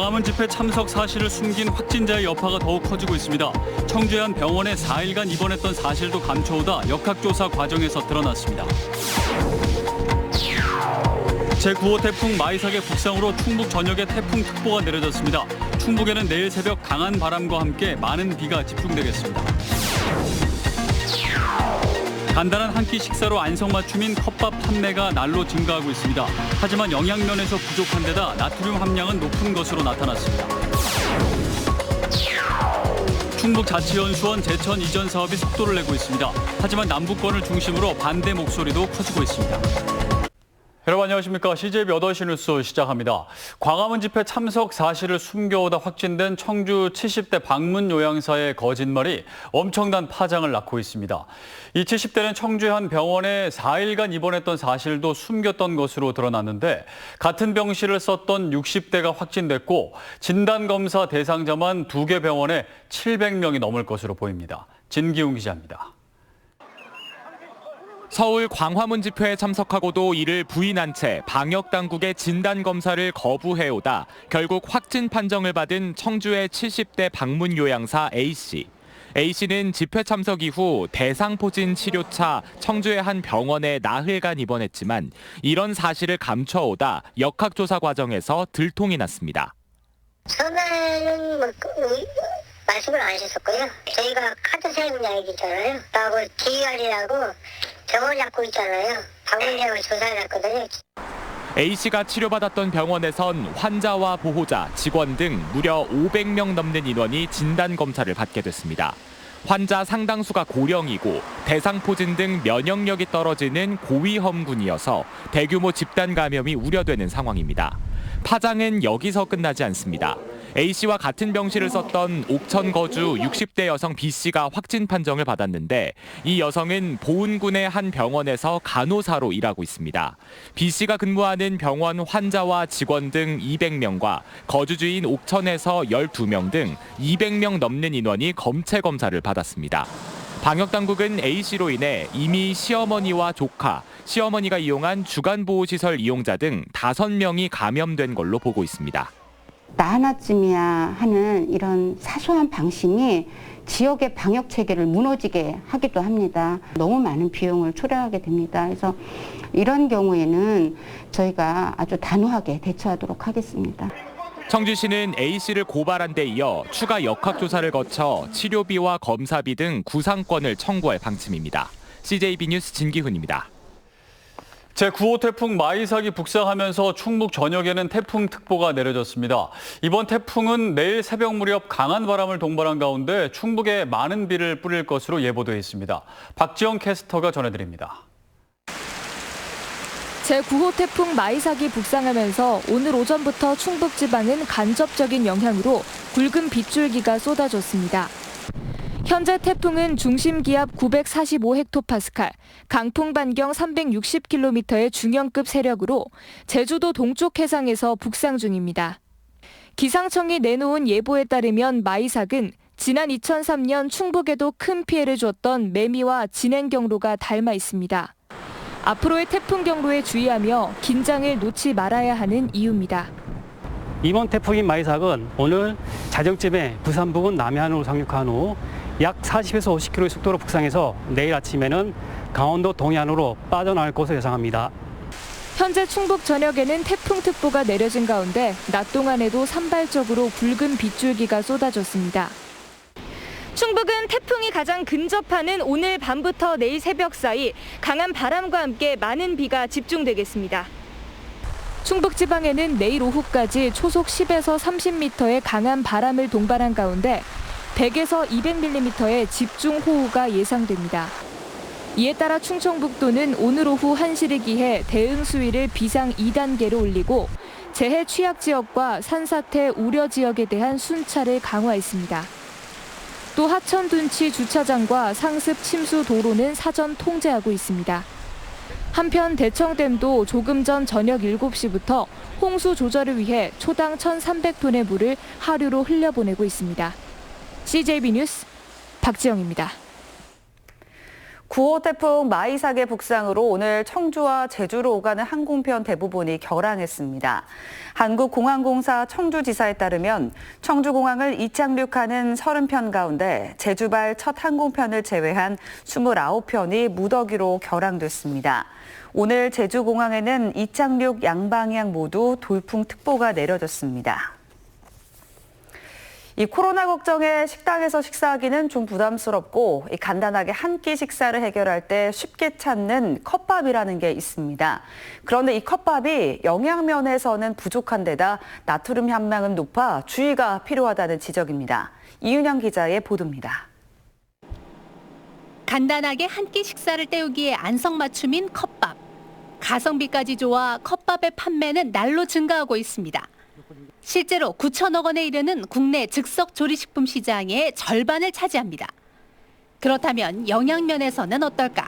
광화문 집회 참석 사실을 숨긴 확진자의 여파가 더욱 커지고 있습니다. 청주의 한 병원에 4일간 입원했던 사실도 감춰오다 역학조사 과정에서 드러났습니다. 제9호 태풍 마이삭의 북상으로 충북 전역에 태풍특보가 내려졌습니다. 충북에는 내일 새벽 강한 바람과 함께 많은 비가 집중되겠습니다. 간단한 한 끼 식사로 안성맞춤인 컵밥 판매가 날로 증가하고 있습니다. 하지만 영양면에서 부족한 데다 나트륨 함량은 높은 것으로 나타났습니다. 충북자치연수원 제천 이전 사업이 속도를 내고 있습니다. 하지만 남부권을 중심으로 반대 목소리도 커지고 있습니다. 여러분 안녕하십니까. CJB 8시 뉴스 시작합니다. 광화문 집회 참석 사실을 숨겨오다 확진된 청주 70대 방문 요양사의 거짓말이 엄청난 파장을 낳고 있습니다. 이 70대는 청주의 한 병원에 4일간 입원했던 사실도 숨겼던 것으로 드러났는데 같은 병실을 썼던 60대가 확진됐고 진단검사 대상자만 2개 병원에 700명이 넘을 것으로 보입니다. 진기웅 기자입니다. 서울 광화문 집회에 참석하고도 이를 부인한 채 방역당국의 진단검사를 거부해오다 결국 확진 판정을 받은 청주의 70대 방문 요양사 A씨. A씨는 집회 참석 이후 대상포진 치료차 청주의 한 병원에 나흘간 입원했지만 이런 사실을 감춰오다 역학조사 과정에서 들통이 났습니다. 처음에는 말씀을 안 하셨었고요. 저희가 카드 사용량이 있잖아요. 하고 DR이라고 병원 잡고 있잖아요. 방문량을 조사를 했거든요. A씨가 치료받았던 병원에선 환자와 보호자, 직원 등 무려 500명 넘는 인원이 진단검사를 받게 됐습니다. 환자 상당수가 고령이고 대상포진 등 면역력이 떨어지는 고위험군이어서 대규모 집단 감염이 우려되는 상황입니다. 파장은 여기서 끝나지 않습니다. A씨와 같은 병실을 썼던 옥천 거주 60대 여성 B씨가 확진 판정을 받았는데 이 여성은 보은군의 한 병원에서 간호사로 일하고 있습니다. B씨가 근무하는 병원 환자와 직원 등 200명과 거주주인 옥천에서 12명 등 200명 넘는 인원이 검체 검사를 받았습니다. 방역당국은 A씨로 인해 이미 시어머니와 조카, 시어머니가 이용한 주간보호시설 이용자 등 5명이 감염된 걸로 보고 있습니다. 나 하나쯤이야 하는 이런 사소한 방심이 지역의 방역 체계를 무너지게 하기도 합니다. 너무 많은 비용을 초래하게 됩니다. 그래서 이런 경우에는 저희가 아주 단호하게 대처하도록 하겠습니다. 청주시는 A씨를 고발한 데 이어 추가 역학조사를 거쳐 치료비와 검사비 등 구상권을 청구할 방침입니다. CJB 뉴스 진기훈입니다. 제9호 태풍 마이삭이 북상하면서 충북 전역에는 태풍특보가 내려졌습니다. 이번 태풍은 내일 새벽 무렵 강한 바람을 동반한 가운데 충북에 많은 비를 뿌릴 것으로 예보돼 있습니다. 박지영 캐스터가 전해드립니다. 제9호 태풍 마이삭이 북상하면서 오늘 오전부터 충북 지방은 간접적인 영향으로 굵은 빗줄기가 쏟아졌습니다. 현재 태풍은 중심 기압 945헥토파스칼, 강풍 반경 360km의 중형급 세력으로 제주도 동쪽 해상에서 북상 중입니다. 기상청이 내놓은 예보에 따르면 마이삭은 지난 2003년 충북에도 큰 피해를 줬던 매미와 진행 경로가 닮아 있습니다. 앞으로의 태풍 경로에 주의하며 긴장을 놓지 말아야 하는 이유입니다. 이번 태풍인 마이삭은 오늘 자정쯤에 부산 부근 남해안으로 상륙한 후 약 40에서 50km의 속도로 북상해서 내일 아침에는 강원도 동해안으로 빠져나갈 것으로 예상합니다. 현재 충북 전역에는 태풍특보가 내려진 가운데 낮 동안에도 산발적으로 붉은 빗줄기가 쏟아졌습니다. 충북은 태풍이 가장 근접하는 오늘 밤부터 내일 새벽 사이 강한 바람과 함께 많은 비가 집중되겠습니다. 충북 지방에는 내일 오후까지 초속 10에서 30m의 강한 바람을 동반한 가운데 100에서 200mm의 집중호우가 예상됩니다. 이에 따라 충청북도는 오늘 오후 1시를 기해 대응 수위를 비상 2단계로 올리고 재해 취약 지역과 산사태 우려 지역에 대한 순찰을 강화했습니다. 또 하천 둔치 주차장과 상습 침수 도로는 사전 통제하고 있습니다. 한편 대청댐도 조금 전 저녁 7시부터 홍수 조절을 위해 초당 1,300톤의 물을 하류로 흘려보내고 있습니다. CJB 뉴스 박지영입니다. 9호 태풍 마이삭의 북상으로 오늘 청주와 제주로 오가는 항공편 대부분이 결항했습니다. 한국공항공사 청주지사에 따르면 청주공항을 이착륙하는 30편 가운데 제주발 첫 항공편을 제외한 29편이 무더기로 결항됐습니다. 오늘 제주공항에는 이착륙 양방향 모두 돌풍특보가 내려졌습니다. 이 코로나 걱정에 식당에서 식사하기는 좀 부담스럽고 간단하게 한 끼 식사를 해결할 때 쉽게 찾는 컵밥이라는 게 있습니다. 그런데 이 컵밥이 영양면에서는 부족한 데다 나트륨 함량은 높아 주의가 필요하다는 지적입니다. 이윤영 기자의 보도입니다. 간단하게 한 끼 식사를 때우기에 안성맞춤인 컵밥. 가성비까지 좋아 컵밥의 판매는 날로 증가하고 있습니다. 실제로 9천억 원에 이르는 국내 즉석 조리식품 시장의 절반을 차지합니다. 그렇다면 영양면에서는 어떨까?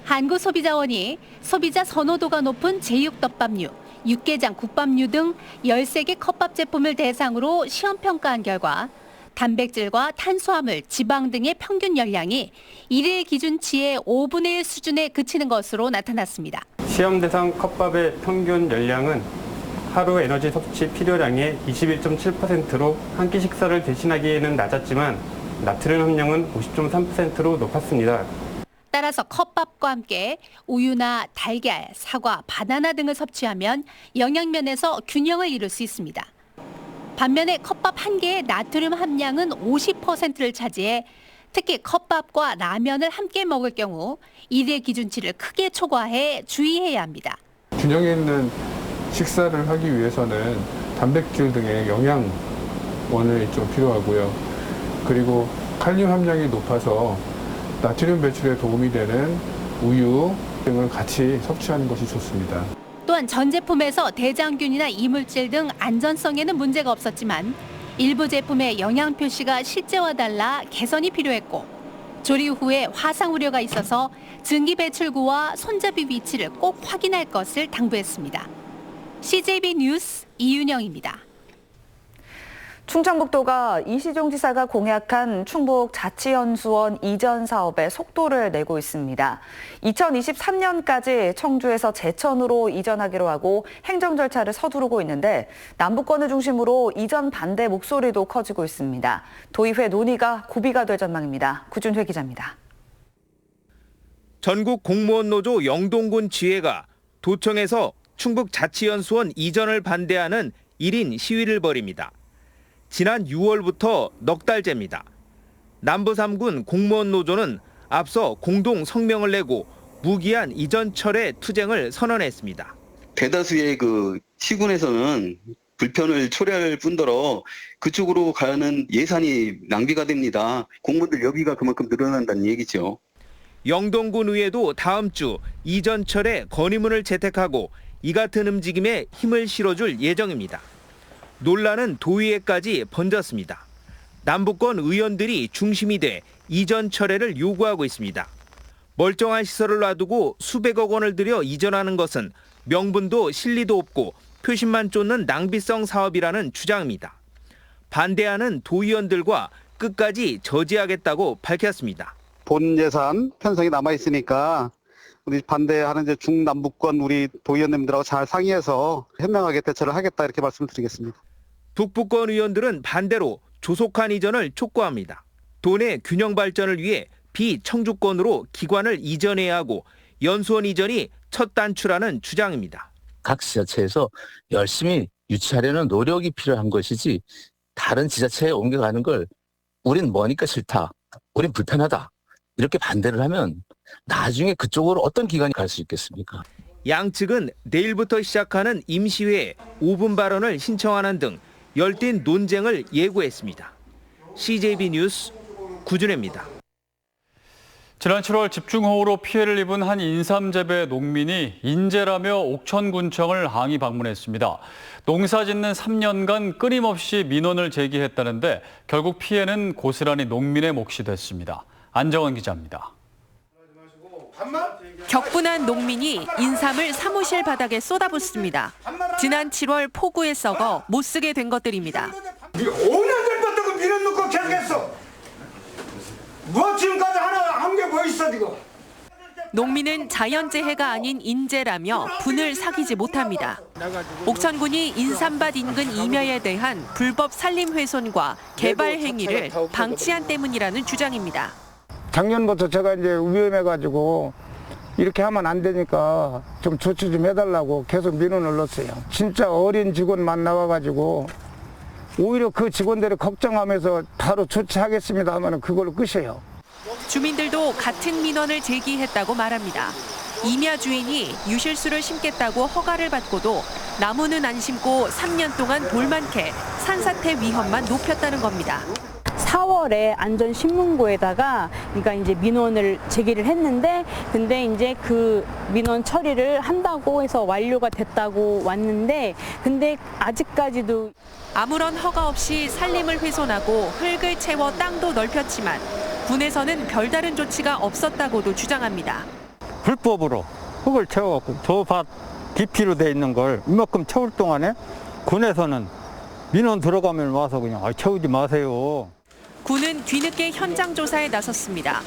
한국소비자원이 소비자 선호도가 높은 제육덮밥류, 육개장 국밥류 등 13개 컵밥 제품을 대상으로 시험평가한 결과 단백질과 탄수화물, 지방 등의 평균 열량이 일일 기준치의 5분의 1 수준에 그치는 것으로 나타났습니다. 시험 대상 컵밥의 평균 열량은 하루 에너지 섭취 필요량의 21.7%로 한 끼 식사를 대신하기에는 낮았지만 나트륨 함량은 50.3%로 높았습니다. 따라서 컵밥과 함께 우유나 달걀, 사과, 바나나 등을 섭취하면 영양면에서 균형을 이룰 수 있습니다. 반면에 컵밥 한 개의 나트륨 함량은 50%를 차지해 특히 컵밥과 라면을 함께 먹을 경우 일일 기준치를 크게 초과해 주의해야 합니다. 균형 있는 식사를 하기 위해서는 단백질 등의 영양원이 좀 필요하고요. 그리고 칼륨 함량이 높아서 나트륨 배출에 도움이 되는 우유 등을 같이 섭취하는 것이 좋습니다. 또한 전 제품에서 대장균이나 이물질 등 안전성에는 문제가 없었지만 일부 제품의 영양 표시가 실제와 달라 개선이 필요했고 조리 후에 화상 우려가 있어서 증기 배출구와 손잡이 위치를 꼭 확인할 것을 당부했습니다. CJB 뉴스 이윤영입니다. 충청북도가 이시종 지사가 공약한 충북 자치연수원 이전 사업에 속도를 내고 있습니다. 2023년까지 청주에서 제천으로 이전하기로 하고 행정 절차를 서두르고 있는데 남부권을 중심으로 이전 반대 목소리도 커지고 있습니다. 도의회 논의가 고비가 될 전망입니다. 구준회 기자입니다. 전국 공무원 노조 영동군 지회가 도청에서 충북 자치연수원 이전을 반대하는 1인 시위를 벌입니다. 지난 6월부터 넉 달째입니다. 남부 3군 공무원 노조는 앞서 공동 성명을 내고 무기한 이전 철회 투쟁을 선언했습니다. 대다수의 시군에서는 불편을 초래할 뿐더러 그쪽으로 가는 예산이 낭비가 됩니다. 공무원들 여기가 그만큼 늘어난다는 얘기죠. 영동군 의회도 다음 주 이전 철회 건의문을 채택하고 이 같은 움직임에 힘을 실어줄 예정입니다. 논란은 도의회까지 번졌습니다. 남부권 의원들이 중심이 돼 이전 철회를 요구하고 있습니다. 멀쩡한 시설을 놔두고 수백억 원을 들여 이전하는 것은 명분도 실리도 없고 표심만 쫓는 낭비성 사업이라는 주장입니다. 반대하는 도의원들과 끝까지 저지하겠다고 밝혔습니다. 본 예산 편성이 남아있으니까 우리 반대하는 이제 중남부권 우리 도의원님들하고 잘 상의해서 현명하게 대처를 하겠다 이렇게 말씀드리겠습니다. 북부권 의원들은 반대로 조속한 이전을 촉구합니다. 도내 균형 발전을 위해 비청주권으로 기관을 이전해야 하고 연수원 이전이 첫 단추라는 주장입니다. 각 지자체에서 열심히 유치하려는 노력이 필요한 것이지 다른 지자체에 옮겨가는 걸 우린 머니까 싫다, 우린 불편하다 이렇게 반대를 하면 나중에 그쪽으로 어떤 기관이 갈 수 있겠습니까? 양측은 내일부터 시작하는 임시회에 5분 발언을 신청하는 등 열띤 논쟁을 예고했습니다. CJB 뉴스 구준혜입니다. 지난 7월 집중호우로 피해를 입은 한 인삼재배 농민이 인재라며 옥천군청을 항의 방문했습니다. 농사 짓는 3년간 끊임없이 민원을 제기했다는데 결국 피해는 고스란히 농민의 몫이 됐습니다. 안정원 기자입니다. 격분한 농민이 인삼을 사무실 바닥에 쏟아붓습니다. 지난 7월 폭우에 썩어 못 쓰게 된 것들입니다. 5년 전부터 그 민원 넣고 계속했어. 뭐 지금까지 한 게 뭐 있어 지금. 농민은 자연재해가 아닌 인재라며 분을 사귀지 못합니다. 옥천군이 인삼밭 인근 임야에 대한 불법 산림훼손과 개발 행위를 방치한 때문이라는 주장입니다. 작년부터 제가 이제 위험해가지고 이렇게 하면 안 되니까 좀 조치 좀 해달라고 계속 민원을 넣었어요. 진짜 어린 직원만 나와가지고 오히려 그 직원들이 걱정하면서 바로 조치하겠습니다 하면 그걸로 끝이에요. 주민들도 같은 민원을 제기했다고 말합니다. 임야 주인이 유실수를 심겠다고 허가를 받고도 나무는 안 심고 3년 동안 돌만 캐 산사태 위험만 높였다는 겁니다. 4월에 안전신문고에다가 그러니까 이제 민원을 제기를 했는데 근데 이제 그 민원 처리를 한다고 해서 완료가 됐다고 왔는데 근데 아직까지도 아무런 허가 없이 산림을 훼손하고 흙을 채워 땅도 넓혔지만 군에서는 별다른 조치가 없었다고도 주장합니다. 불법으로 흙을 채워갖고 저 밭 깊이로 돼 있는 걸 이만큼 채울 동안에 군에서는 민원 들어가면 와서 그냥 채우지 마세요. 군은 뒤늦게 현장 조사에 나섰습니다.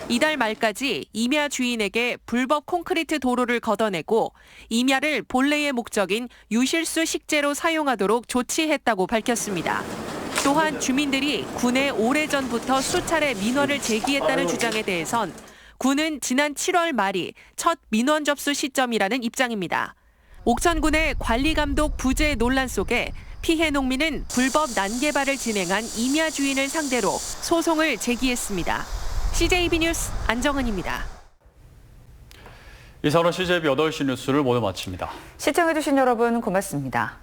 이달 말까지 임야 주인에게 불법 콘크리트 도로를 걷어내고 임야를 본래의 목적인 유실수 식재로 사용하도록 조치했다고 밝혔습니다. 또한 주민들이 군에 오래전부터 수차례 민원을 제기했다는 주장에 대해선 군은 지난 7월 말이 첫 민원 접수 시점이라는 입장입니다. 옥천군의 관리감독 부재 논란 속에 피해 농민은 불법 난개발을 진행한 임야 주인을 상대로 소송을 제기했습니다. CJB 뉴스 안정은입니다. 이상으로 CJB 8시 뉴스를 모두 마칩니다. 시청해주신 여러분 고맙습니다.